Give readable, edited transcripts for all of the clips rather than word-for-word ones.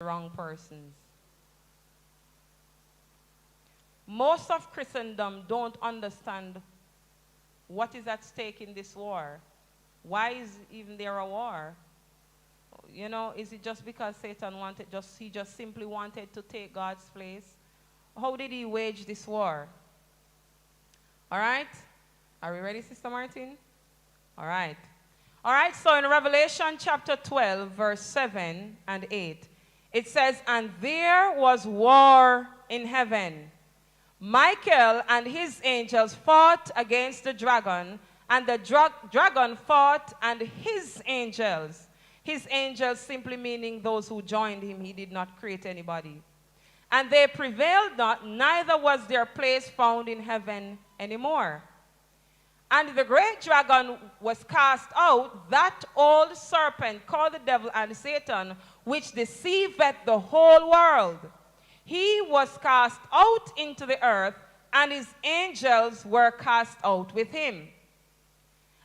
wrong persons. Most of Christendom don't understand what is at stake in this war. Why is even there a war? You know, is it just because Satan he just simply wanted to take God's place? How did he wage this war? All right? Are we ready, Sister Martin? All right. All right, so in Revelation chapter 12, verse 7 and 8, it says, "And there was war in heaven. Michael and his angels fought against the dragon, and the dragon fought and his angels." His angels simply meaning those who joined him. He did not create anybody. "And they prevailed not, neither was their place found in heaven anymore. And the great dragon was cast out, that old serpent called the devil and Satan, which deceiveth the whole world. He was cast out into the earth, and his angels were cast out with him.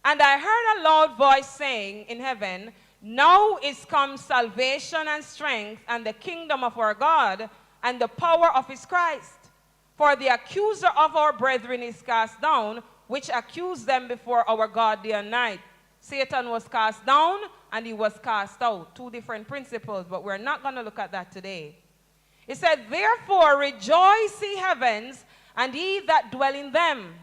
And I heard a loud voice saying in heaven, Now is come salvation and strength, and the kingdom of our God, and the power of his Christ. For the accuser of our brethren is cast down, which accused them before our God day and night." Satan was cast down, and he was cast out. Two different principles, but we're not going to look at that today. It said, "Therefore rejoice, ye heavens, and ye that dwell in them.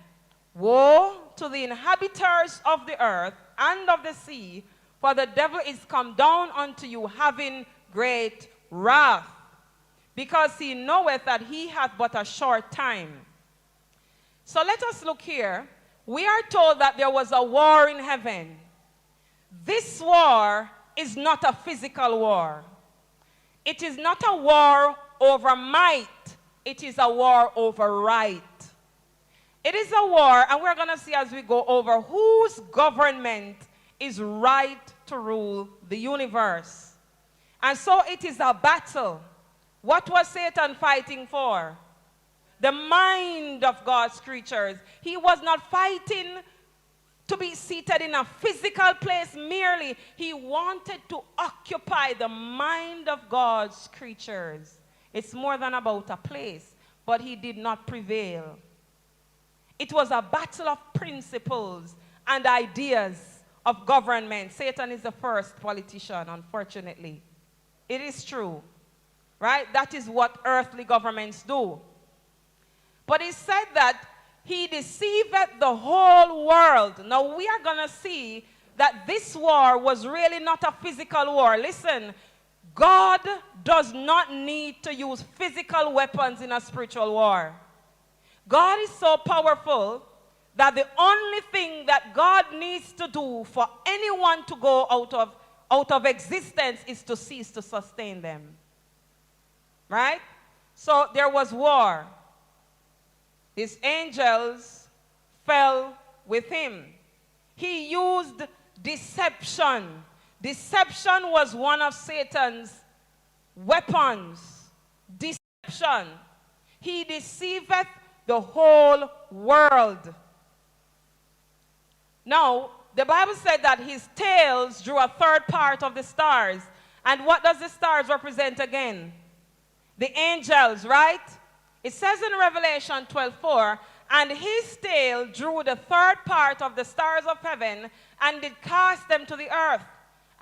Woe to the inhabitants of the earth and of the sea, for the devil is come down unto you, having great wrath, because he knoweth that he hath but a short time." So let us look here. We are told that there was a war in heaven. This war is not a physical war. It is not a war over might. It is a war over right. It is a war, and we're going to see as we go over, whose government is right to rule the universe. And so it is a battle. What was Satan fighting for? The mind of God's creatures. He was not fighting to be seated in a physical place merely. He wanted to occupy the mind of God's creatures. It's more than about a place, but he did not prevail. It was a battle of principles and ideas of government. Satan is the first politician, unfortunately. It is true, right? That is what earthly governments do. But he said that he deceiveth the whole world. Now we are going to see that this war was really not a physical war. Listen, God does not need to use physical weapons in a spiritual war. God is so powerful that the only thing that God needs to do for anyone to go out of existence is to cease to sustain them. Right? So there was war. His angels fell with him. He used deception. Deception was one of Satan's weapons. Deception. He deceiveth the whole world. Now, the Bible said that his tails drew a third part of the stars. And what does the stars represent again? The angels, right? It says in Revelation 12:4, "And his tail drew the third part of the stars of heaven, and did cast them to the earth.